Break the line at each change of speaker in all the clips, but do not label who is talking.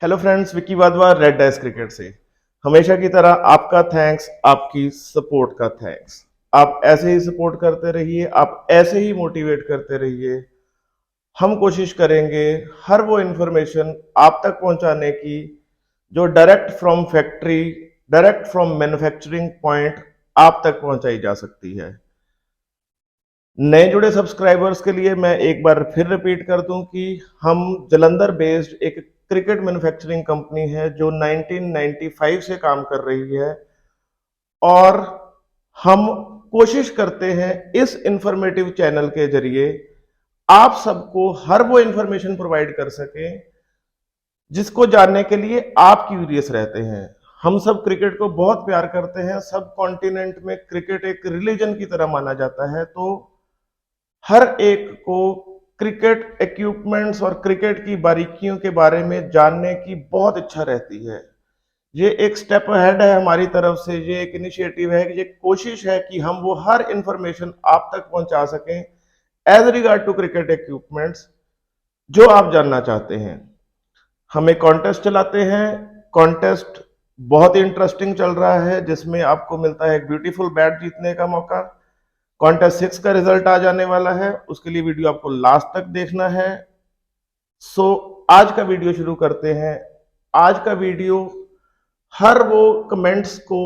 Hello friends, Vicky Wadhwa red dice cricket से। हमेशा की तरह आपका थैंक्स, आपकी सपोर्ट का थैंक्स। आप ऐसे ही सपोर्ट करते रहिए, आप ऐसे ही मोटिवेट करते रहिए। हम कोशिश करेंगे हर वो इंफॉर्मेशन आप तक पहुंचाने की जो direct from factory, direct from manufacturing point आप तक पहुंचाई जा सकती है। नए जुड़े सब्सक्राइबर्स के लिए मैं एक बार फिर रिपीट कर दूं कि हम जलंधर बेस्ड एक क्रिकेट मैन्युफैक्चरिंग कंपनी है जो 1995 से काम कर रही है, और हम कोशिश करते हैं इस इंफॉर्मेटिव चैनल के जरिए आप सबको हर वो इंफॉर्मेशन प्रोवाइड कर सकें जिसको जानने के लिए आप क्यूरियस रहते हैं। हम सब क्रिकेट को बहुत प्यार करते हैं, सब कॉन्टिनेंट में क्रिकेट एक रिलीजन की तरह माना जाता है, तो हर एक को क्रिकेट इक्विपमेंट्स और क्रिकेट की बारीकियों के बारे में जानने की बहुत इच्छा रहती है। ये एक स्टेप अहेड है हमारी तरफ से, ये एक इनिशिएटिव है, ये कोशिश है कि हम वो हर इंफॉर्मेशन आप तक पहुंचा सकें as regard to cricket equipments जो आप जानना चाहते हैं। हम एक कॉन्टेस्ट चलाते हैं। कॉन्टेस्ट बहुत ही इंटरेस्टिंग चल रहा है, जिसमें आपको मिलता है एक ब्यूटीफुल बैट जीतने का मौका। कॉन्टेस्ट 6 का रिजल्ट आ जाने वाला है, उसके लिए वीडियो आपको लास्ट तक देखना है। सो आज का वीडियो शुरू करते हैं। आज का वीडियो हर वो कमेंट्स को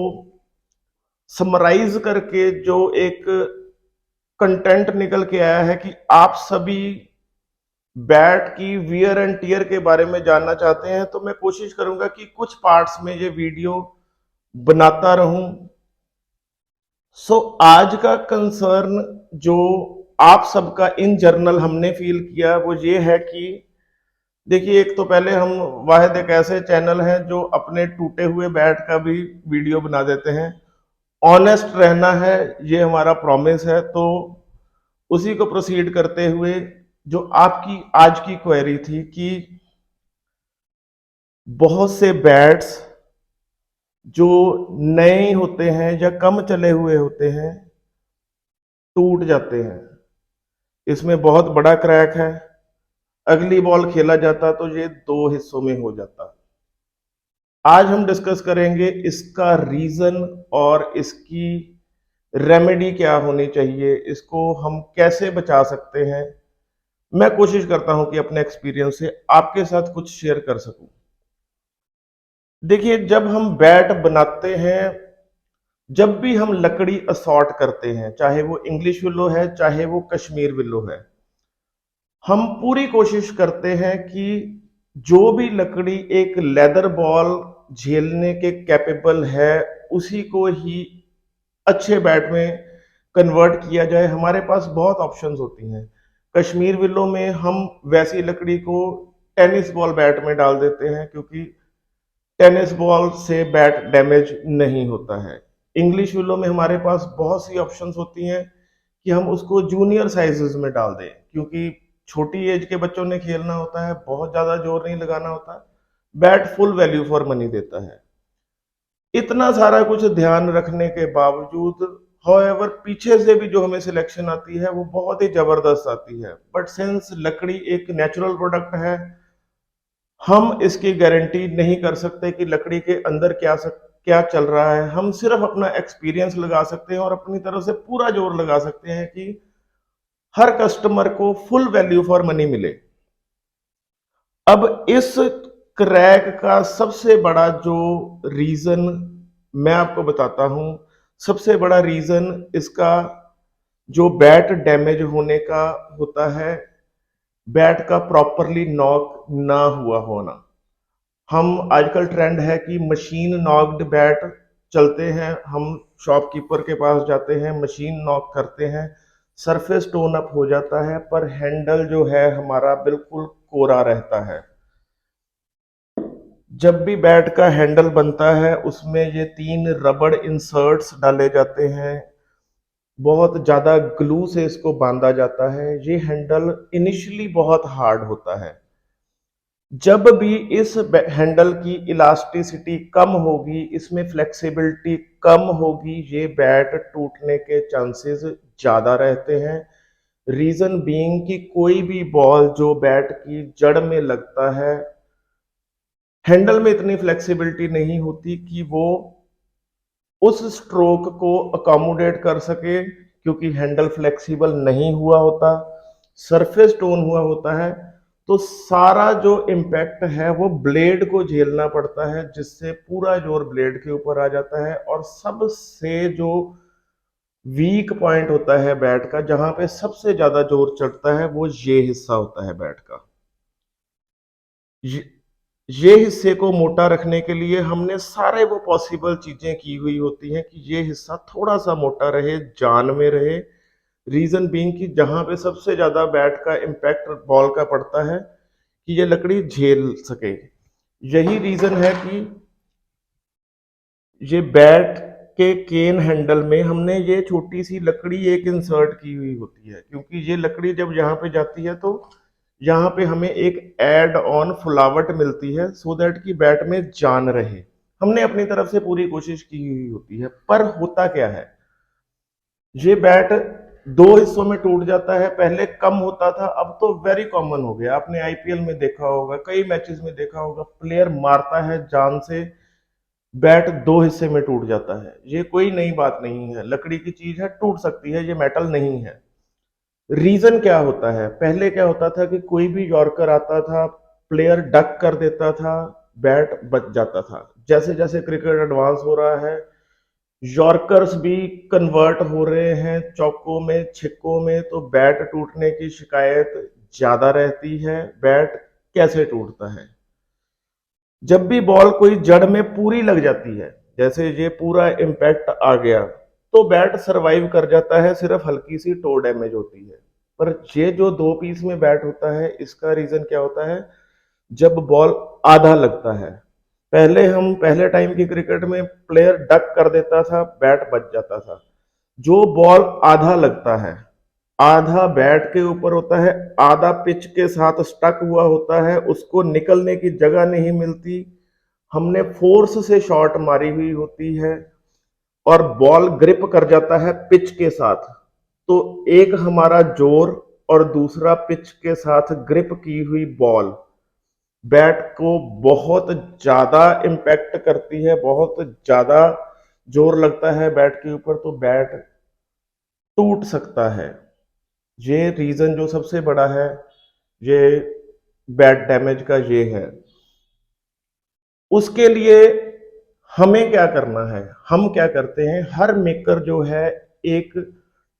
समराइज करके जो एक कंटेंट निकल के आया है कि आप सभी बैट की वियर एंड टीयर के बारे में जानना चाहते हैं, तो मैं कोशिश करूंगा कि कुछ पार्ट्स में ये वीडियो बनाता रहूं। आज का कंसर्न जो आप सबका इन जर्नल हमने फील किया वो ये है कि देखिए, एक तो पहले हम वाहिद एक ऐसे चैनल हैं जो अपने टूटे हुए बैट का भी वीडियो बना देते हैं। ऑनेस्ट रहना है, ये हमारा प्रॉमिस है। तो उसी को प्रोसीड करते हुए जो आपकी आज की क्वेरी थी कि बहुत से बैट्स जो नए होते हैं या कम चले हुए होते हैं टूट जाते हैं। इसमें बहुत बड़ा क्रैक है। अगली बॉल खेला जाता तो ये दो हिस्सों में हो जाता। आज हम डिस्कस करेंगे इसका रीजन और इसकी रेमेडी क्या होनी चाहिए, इसको हम कैसे बचा सकते हैं। मैं कोशिश करता हूं कि अपने एक्सपीरियंस से आपके साथ कुछ शेयर कर सकूं। देखिए, जब हम बैट बनाते हैं, जब भी हम लकड़ी असॉर्ट करते हैं, चाहे वो इंग्लिश विलो है चाहे वो कश्मीर विलो है, हम पूरी कोशिश करते हैं कि जो भी लकड़ी एक लेदर बॉल झेलने के कैपेबल है उसी को ही अच्छे बैट में कन्वर्ट किया जाए। हमारे पास बहुत ऑप्शंस होती हैं। कश्मीर विलो में हम वैसी लकड़ी को टेनिस बॉल बैट में डाल देते हैं क्योंकि टेनिस बॉल से बैट डैमेज नहीं होता है। इंग्लिश विलो में हमारे पास बहुत सी ऑप्शंस होती हैं कि हम उसको जूनियर साइजेस में डाल दें, क्योंकि छोटी एज के बच्चों ने खेलना होता है, बहुत ज्यादा जोर नहीं लगाना होता। Bat full value for money देता है। इतना सारा कुछ ध्यान रखने के बावजूद हाउएवर पीछे से भी जो हमें सिलेक्शन आती है वो बहुत ही जबरदस्त आती है। बट सिंस लकड़ी एक नेचुरल प्रोडक्ट है, हम इसकी गारंटी नहीं कर सकते कि लकड़ी के अंदर क्या चल रहा है। हम सिर्फ अपना एक्सपीरियंस लगा सकते हैं और अपनी तरफ से पूरा जोर लगा सकते हैं कि हर कस्टमर को फुल वैल्यू फॉर मनी मिले। अब इस क्रैक का सबसे बड़ा जो रीजन मैं आपको बताता हूं, सबसे बड़ा रीजन इसका जो बैट डैमेज होने का होता है, बैट का प्रॉपरली नॉक ना हुआ होना। हम आजकल ट्रेंड है कि मशीन नॉक्ड बैट चलते हैं। हम शॉपकीपर के पास जाते हैं, मशीन नॉक करते हैं, सरफेस टोन अप हो जाता है, पर हैंडल जो है हमारा बिल्कुल कोरा रहता है। जब भी बैट का हैंडल बनता है उसमें ये 3 रबड़ इंसर्ट्स डाले जाते हैं, बहुत ज्यादा ग्लू से इसको बांधा जाता है। ये हैंडल इनिशियली बहुत हार्ड होता है। जब भी इस हैंडल की इलास्टिसिटी कम होगी, इसमें फ्लेक्सिबिलिटी कम होगी, ये बैट टूटने के चांसेस ज्यादा रहते हैं। रीजन बीइंग कि कोई भी बॉल जो बैट की जड़ में लगता है हैंडल में इतनी फ्लेक्सिबिलिटी नहीं होती कि वो उस स्ट्रोक को अकोमोडेट कर सके, क्योंकि हैंडल फ्लेक्सिबल नहीं हुआ होता, सरफेस टोन हुआ होता है। तो सारा जो इम्पैक्ट है वो ब्लेड को झेलना पड़ता है, जिससे पूरा जोर ब्लेड के ऊपर आ जाता है। और सबसे जो वीक पॉइंट होता है बैट का, जहां पे सबसे ज्यादा जोर चढ़ता है, वो ये हिस्सा होता है बैट का। ये हिस्से को मोटा रखने के लिए हमने सारे वो पॉसिबल चीजें की हुई होती हैं कि ये हिस्सा थोड़ा सा मोटा रहे, जान में रहे। रीजन बीइंग कि जहां पे सबसे ज्यादा बैट का इम्पैक्ट बॉल का पड़ता है, कि ये लकड़ी झेल सके। यही रीजन है कि ये बैट के केन हैंडल में हमने ये छोटी सी लकड़ी एक इंसर्ट की हुई होती है, क्योंकि ये लकड़ी जब यहाँ पे जाती है तो यहाँ पे हमें एक एड ऑन फुलावट मिलती है, सो दैट कि बैट में जान रहे। हमने अपनी तरफ से पूरी कोशिश की हुई होती है। पर होता क्या है, ये बैट दो हिस्सों में टूट जाता है। पहले कम होता था, अब तो वेरी कॉमन हो गया। आपने आईपीएल में देखा होगा, कई मैचेस में देखा होगा, प्लेयर मारता है जान से, बैट दो हिस्से में टूट जाता है। ये कोई नई बात नहीं है, लकड़ी की चीज है, टूट सकती है, ये मेटल नहीं है। रीजन क्या होता है, पहले क्या होता था कि कोई भी यॉर्कर आता था, प्लेयर डक कर देता था, बैट बच जाता था। जैसे जैसे क्रिकेट एडवांस हो रहा है, यॉर्कर्स भी कन्वर्ट हो रहे हैं चौकों में, छिक्कों में, तो बैट टूटने की शिकायत ज्यादा रहती है। बैट कैसे टूटता है, जब भी बॉल कोई जड़ में पूरी लग जाती है, जैसे ये पूरा इम्पैक्ट आ गया, तो बैट सरवाइव कर जाता है, सिर्फ हल्की सी टो डैमेज होती है। पर ये जो दो पीस में बैट होता है, इसका रीजन क्या होता है, जब बॉल आधा लगता है। पहले टाइम की क्रिकेट में प्लेयर डक कर देता था, बैट बच जाता था। जो बॉल आधा लगता है, आधा बैट के ऊपर होता है, आधा पिच के साथ स्टक हुआ होता है, उसको निकलने की जगह नहीं मिलती, हमने फोर्स से शॉट मारी हुई होती है, और बॉल ग्रिप कर जाता है पिच के साथ। तो एक हमारा जोर और दूसरा पिच के साथ ग्रिप की हुई बॉल बैट को बहुत ज्यादा इम्पैक्ट करती है, बहुत ज्यादा जोर लगता है बैट के ऊपर, तो बैट टूट सकता है। ये रीजन जो सबसे बड़ा है, ये बैट डैमेज का ये है। उसके लिए हमें क्या करना है, हम क्या करते हैं, हर मेकर जो है एक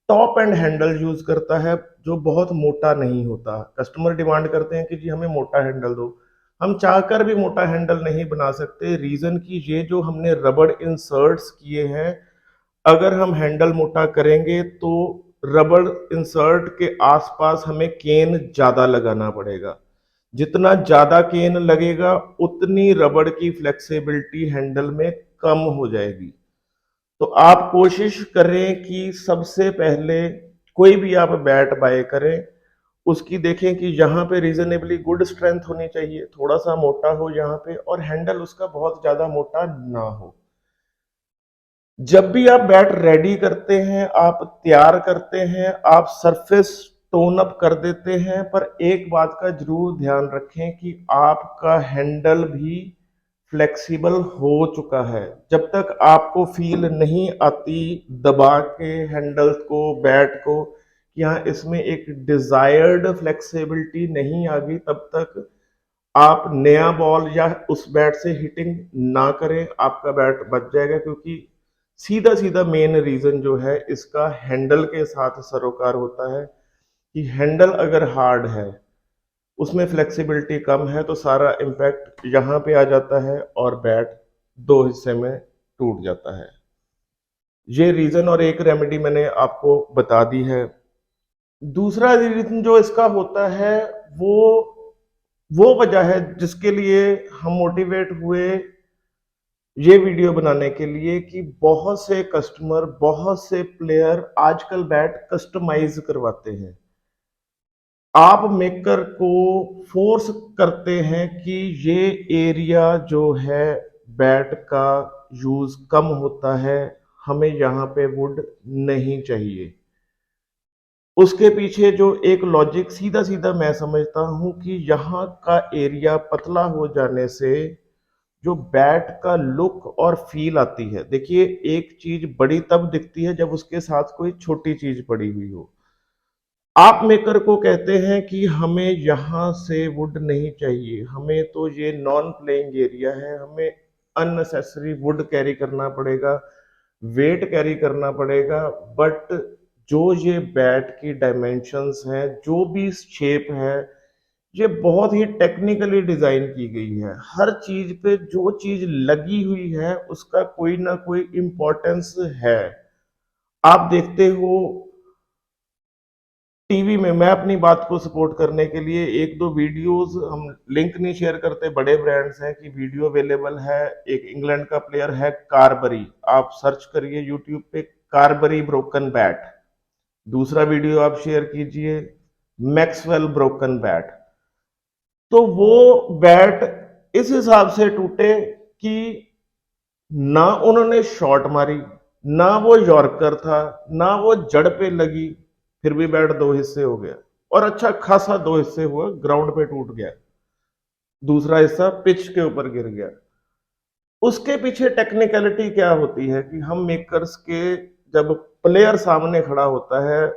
टॉप एंड हैंडल यूज करता है, जो बहुत मोटा नहीं होता। कस्टमर डिमांड करते हैं कि जी हमें मोटा हैंडल दो, हम चाहकर भी मोटा हैंडल नहीं बना सकते। रीजन की ये जो हमने रबड़ इंसर्ट्स किए हैं, अगर हम हैंडल मोटा करेंगे तो रबड़ इंसर्ट के आसपास हमें केन ज्यादा लगाना पड़ेगा। जितना ज्यादा केन लगेगा, उतनी रबड़ की फ्लेक्सिबिलिटी हैंडल में कम हो जाएगी। तो आप कोशिश करें कि सबसे पहले कोई भी आप बैट बाय करें, उसकी देखें कि यहाँ पे रीजनेबली गुड स्ट्रेंथ होनी चाहिए, थोड़ा सा मोटा हो यहाँ पे, और हैंडल उसका बहुत ज्यादा मोटा ना हो। जब भी आप बैट रेडी करते हैं, आप तैयार करते हैं, आप सरफेस टोन अप कर देते हैं, पर एक बात का जरूर ध्यान रखें कि आपका हैंडल भी फ्लेक्सिबल हो चुका है। जब तक आपको फील नहीं आती दबा के हैंडल को, बैट को, यहाँ इसमें एक डिजायर्ड फ्लेक्सिबिलिटी नहीं आ गई, तब तक आप नया बॉल या उस बैट से हिटिंग ना करें, आपका बैट बच जाएगा। क्योंकि सीधा सीधा मेन रीजन जो है इसका हैंडल के साथ सरोकार होता है, कि हैंडल अगर हार्ड है, उसमें फ्लेक्सिबिलिटी कम है, तो सारा इम्पैक्ट यहाँ पे आ जाता है और बैट दो हिस्से में टूट जाता है। ये रीजन और एक रेमेडी मैंने आपको बता दी है। दूसरा रीजन जो इसका होता है, वो वो वजह है जिसके लिए हम मोटिवेट हुए ये वीडियो बनाने के लिए, कि बहुत से कस्टमर, बहुत से प्लेयर आजकल बैट कस्टमाइज करवाते हैं। आप मेकर को फोर्स करते हैं कि ये एरिया जो है बैट का यूज कम होता है, हमें यहाँ पे वुड नहीं चाहिए। उसके पीछे जो एक लॉजिक सीधा सीधा मैं समझता हूं, कि यहाँ का एरिया पतला हो जाने से जो बैट का लुक और फील आती है, देखिए एक चीज बड़ी तब दिखती है जब उसके साथ कोई छोटी चीज पड़ी हुई हो। आप मेकर को कहते हैं कि हमें यहाँ से वुड नहीं चाहिए, हमें तो ये नॉन प्लेइंग एरिया है, हमें अननेसेसरी वुड कैरी करना पड़ेगा, वेट कैरी करना पड़ेगा। बट जो ये बैट की डायमेंशंस हैं, जो भी शेप है, ये बहुत ही टेक्निकली डिजाइन की गई है। हर चीज पे जो चीज लगी हुई है उसका कोई ना कोई इम्पोर्टेंस है। आप देखते हो टीवी में, मैं अपनी बात को सपोर्ट करने के लिए एक दो वीडियोस, हम लिंक नहीं शेयर करते, बड़े ब्रांड्स हैं कि वीडियो अवेलेबल है। एक इंग्लैंड का प्लेयर है कार्बरी, आप सर्च करिए यूट्यूब पे कार्बरी ब्रोकन बैट। दूसरा वीडियो आप शेयर कीजिए मैक्सवेल ब्रोकन बैट। तो वो बैट इस हिसाब से टूटे कि ना उन्होंने शॉट मारी, ना वो यॉर्कर था, ना वो जड़ पे लगी, फिर भी बैट दो हिस्से हो गया, और अच्छा खासा दो हिस्से हुआ, ग्राउंड पे टूट गया, दूसरा हिस्सा पिच के ऊपर गिर गया। उसके पीछे टेक्निकलिटी क्या होती है कि हम मेकर्स के, जब प्लेयर सामने खड़ा होता है,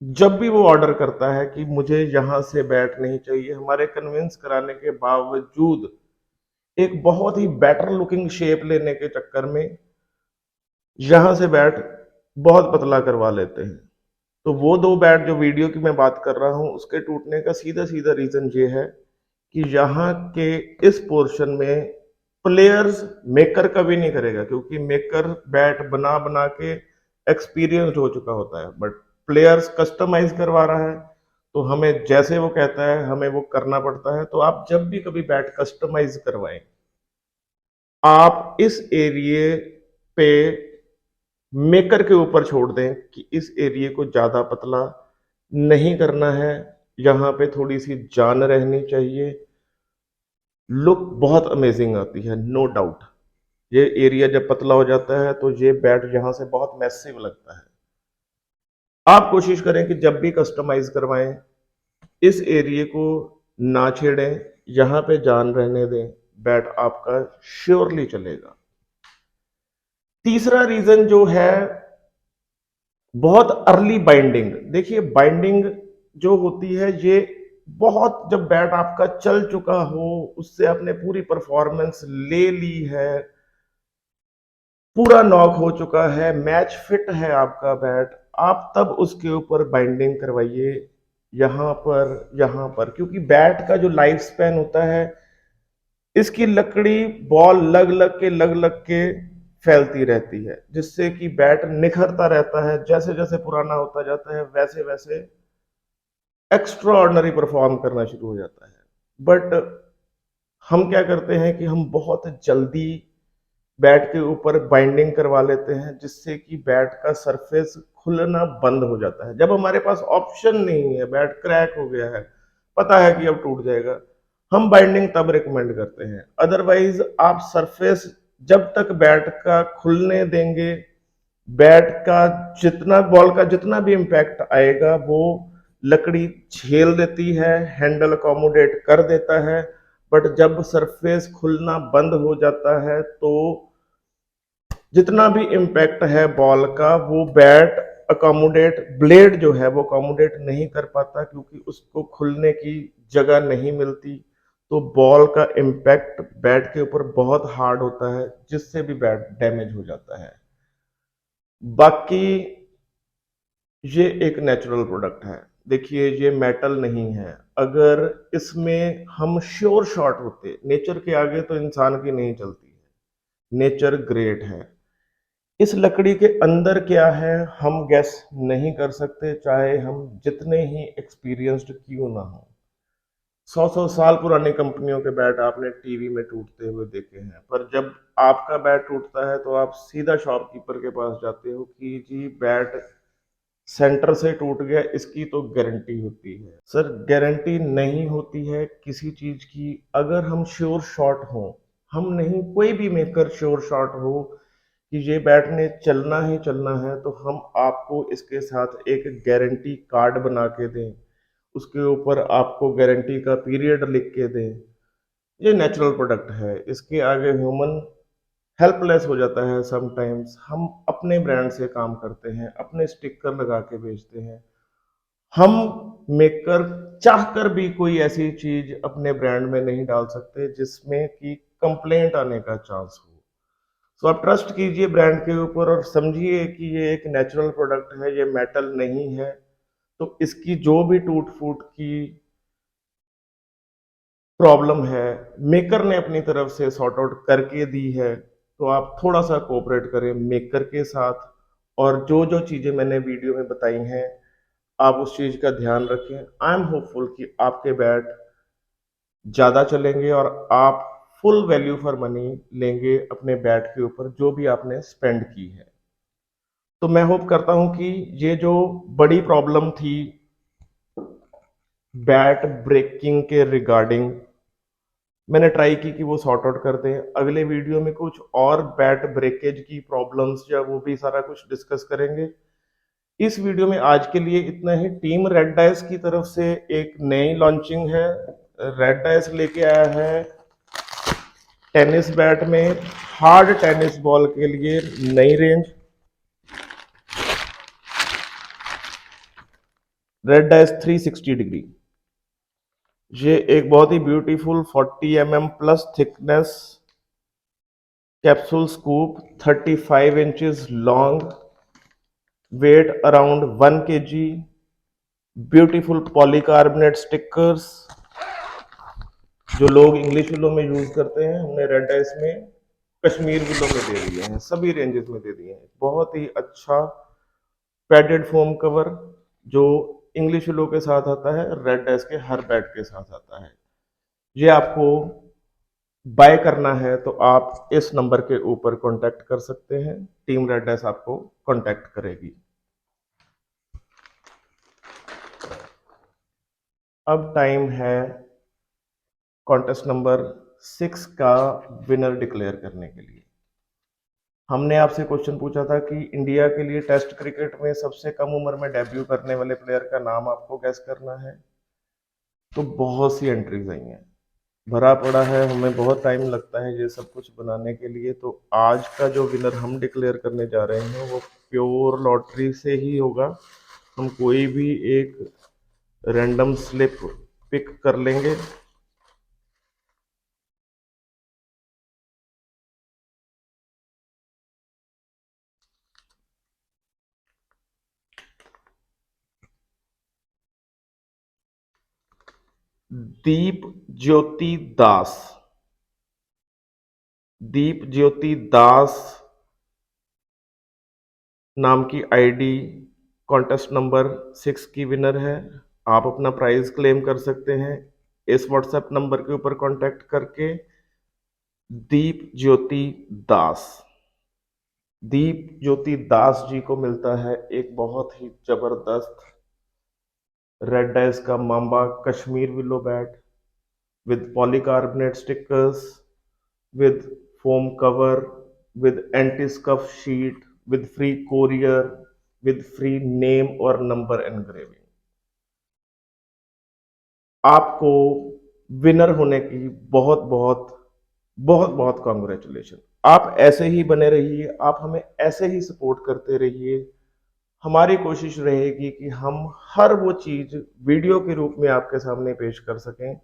जब भी वो ऑर्डर करता है कि मुझे यहां से बैट नहीं चाहिए, हमारे कन्विंस कराने के बावजूद एक बहुत ही बेटर लुकिंग शेप लेने के चक्कर में यहां से बैट बहुत पतला करवा लेते हैं। तो वो दो बैट जो वीडियो की मैं बात कर रहा हूं, उसके टूटने का सीधा सीधा रीजन ये है कि यहाँ के इस पोर्शन में प्लेयर्स, मेकर कभी नहीं करेगा क्योंकि मेकर बैट बना बना के एक्सपीरियंस्ड हो चुका होता है, बट प्लेयर्स कस्टमाइज करवा रहा है, तो हमें जैसे वो कहता है हमें वो करना पड़ता है। तो आप जब भी कभी बैट कस्टमाइज करवाएं, आप इस एरिए पे मेकर के ऊपर छोड़ दें कि इस एरिया को ज्यादा पतला नहीं करना है, यहाँ पे थोड़ी सी जान रहनी चाहिए। लुक बहुत अमेजिंग आती है, नो डाउट। ये एरिया जब पतला हो जाता है तो ये बैट यहाँ से बहुत मैसिव लगता है। आप कोशिश करें कि जब भी कस्टमाइज करवाएं, इस एरिया को ना छेड़ें, यहाँ पे जान रहने दें, बैट आपका श्योरली चलेगा। तीसरा रीजन जो है, बहुत अर्ली बाइंडिंग। देखिए बाइंडिंग जो होती है, ये बहुत, जब बैट आपका चल चुका हो, उससे आपने पूरी परफॉर्मेंस ले ली है, पूरा नॉक हो चुका है, मैच फिट है आपका बैट, आप तब उसके ऊपर बाइंडिंग करवाइए, यहाँ पर, क्योंकि बैट का जो लाइफ स्पैन होता है, इसकी लकड़ी बॉल लग लग के फैलती रहती है, जिससे कि बैट निखरता रहता है। जैसे जैसे पुराना होता जाता है वैसे वैसे एक्स्ट्रा ऑर्डनरी परफॉर्म करना शुरू हो जाता है। बट हम क्या करते हैं कि हम बहुत जल्दी बैट के ऊपर बाइंडिंग करवा लेते हैं, जिससे कि बैट का सरफेस खुलना बंद हो जाता है। जब हमारे पास ऑप्शन नहीं है, बैट क्रैक हो गया है, पता है कि अब टूट जाएगा, हम बाइंडिंग तब रिकमेंड करते हैं। अदरवाइज आप सरफेस जब तक बैट का खुलने देंगे, बैट का जितना, बॉल का जितना भी इम्पैक्ट आएगा वो लकड़ी झेल देती है, हैंडल अकोमोडेट कर देता है। बट जब सरफेस खुलना बंद हो जाता है तो जितना भी इम्पैक्ट है बॉल का, वो बैट अकोमोडेट, ब्लेड जो है वो अकोमोडेट नहीं कर पाता, क्योंकि उसको खुलने की जगह नहीं मिलती। तो बॉल का इम्पैक्ट बैट के ऊपर बहुत हार्ड होता है, जिससे भी बैट डैमेज हो जाता है। बाकी ये एक नेचुरल प्रोडक्ट है, देखिए ये मेटल नहीं है। अगर इसमें हम श्योर शॉट होते, नेचर के आगे तो इंसान की नहीं चलती है, नेचर ग्रेट है। इस लकड़ी के अंदर क्या है हम गेस नहीं कर सकते, चाहे हम जितने ही एक्सपीरियंस्ड क्यों ना हो। 100 100 साल पुरानी कंपनियों के बैट आपने टीवी में टूटते हुए देखे हैं, पर जब आपका बैट टूटता है तो आप सीधा शॉपकीपर के पास जाते हो कि जी बैट सेंटर से टूट गया, इसकी तो गारंटी होती है। सर गारंटी नहीं होती है किसी चीज की। अगर हम श्योर शॉट हो, हम नहीं, कोई भी मेकर श्योर शॉट हो कि ये बैट ने चलना ही चलना है, तो हम आपको इसके साथ एक गारंटी कार्ड बना के दें, उसके ऊपर आपको गारंटी का पीरियड लिख के दें, ये नेचुरल प्रोडक्ट है, इसके आगे ह्यूमन हेल्पलेस हो जाता है। समटाइम्स हम अपने ब्रांड से काम करते हैं, अपने स्टिकर लगा के बेचते हैं, हम मेकर चाहकर भी कोई ऐसी चीज अपने ब्रांड में नहीं डाल सकते जिसमें कि कंप्लेंट आने का चांस हो। सो आप ट्रस्ट कीजिए ब्रांड के ऊपर और समझिए कि ये एक नेचुरल प्रोडक्ट है, ये मेटल नहीं है। तो इसकी जो भी टूट फूट की प्रॉब्लम है, मेकर ने अपनी तरफ से सॉर्ट आउट करके दी है, तो आप थोड़ा सा कोऑपरेट करें मेकर के साथ। और जो जो चीज़ें मैंने वीडियो में बताई हैं, आप उस चीज़ का ध्यान रखें। आई एम होपफुल कि आपके बैट ज़्यादा चलेंगे और आप फुल वैल्यू फॉर मनी लेंगे अपने बैट के ऊपर जो भी आपने स्पेंड की है। तो मैं होप करता हूं कि ये जो बड़ी प्रॉब्लम थी बैट ब्रेकिंग के रिगार्डिंग, मैंने ट्राई की कि वो सॉर्ट आउट कर दें। अगले वीडियो में कुछ और बैट ब्रेकेज की प्रॉब्लम्स या वो भी सारा कुछ डिस्कस करेंगे। इस वीडियो में आज के लिए इतना ही। टीम रेड डाइस की तरफ से एक नई लॉन्चिंग है। रेड डाइस लेके आया है टेनिस बैट में हार्ड टेनिस बॉल के लिए नई रेंज, रेड डाइस 360 डिग्री। ये एक बहुत ही beautiful 40 plus thickness capsule scoop, 35 inches long, weight around 1 kg, beautiful polycarbonate stickers जो लोग इंग्लिश विलो में यूज करते हैं, हमने रेड डाइस में कश्मीर विलो में दे दिए हैं, सभी रेंजेस में दे दिए हैं। बहुत ही अच्छा पैडेड फोम कवर जो इंग्लिश विलो के साथ आता है, रेड डाइस के हर बैट के साथ आता है। ये आपको बाय करना है तो आप इस नंबर के ऊपर कांटेक्ट कर सकते हैं, टीम रेड डाइस आपको कांटेक्ट करेगी। अब टाइम है कॉन्टेस्ट नंबर 6 का विनर डिक्लेयर करने के लिए। हमने आपसे क्वेश्चन पूछा था कि इंडिया के लिए टेस्ट क्रिकेट में सबसे कम उम्र में डेब्यू करने वाले प्लेयर का नाम आपको गैस करना है। तो बहुत सी एंट्रीज आई हैं, भरा पड़ा है, हमें बहुत टाइम लगता है ये सब कुछ बनाने के लिए। तो आज का जो विनर हम डिक्लेयर करने जा रहे हैं वो प्योर लॉटरी से ही होगा। हम कोई भी एक रैंडम स्लिप पिक कर लेंगे। दीप ज्योति दास, दीप ज्योति दास नाम की आईडी कॉन्टेस्ट नंबर 6 की विनर है। आप अपना प्राइज क्लेम कर सकते हैं इस व्हाट्सएप नंबर के ऊपर कांटेक्ट करके। दीप ज्योति दास, दीप ज्योति दास जी को मिलता है एक बहुत ही जबरदस्त रेड डाइस का Mamba Kashmir willow bat with polycarbonate stickers, with foam cover, with anti-scuff sheet, with free courier, with free name और number engraving। आपको विनर होने की बहुत बहुत बहुत बहुत कॉन्ग्रेचुलेशन। आप ऐसे ही बने रहिए, आप हमें ऐसे ही सपोर्ट करते रहिए। हमारी कोशिश रहेगी कि हम हर वो चीज वीडियो के रूप में आपके सामने पेश कर सकें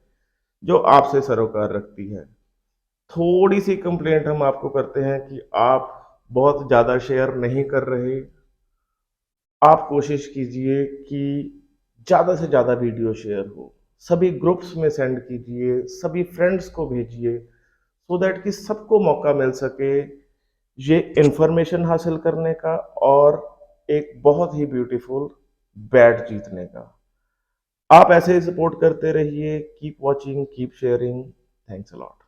जो आपसे सरोकार रखती है। थोड़ी सी कंप्लेंट हम आपको करते हैं कि आप बहुत ज़्यादा शेयर नहीं कर रहे। आप कोशिश कीजिए कि ज़्यादा से ज़्यादा वीडियो शेयर हो, सभी ग्रुप्स में सेंड कीजिए, सभी फ्रेंड्स को भेजिए, सो दैट कि सबको मौका मिल सके ये इंफॉर्मेशन हासिल करने का और एक बहुत ही ब्यूटीफुल बैट जीतने का। आप ऐसे ही सपोर्ट करते रहिए। Keep watching, keep sharing. Thanks a lot.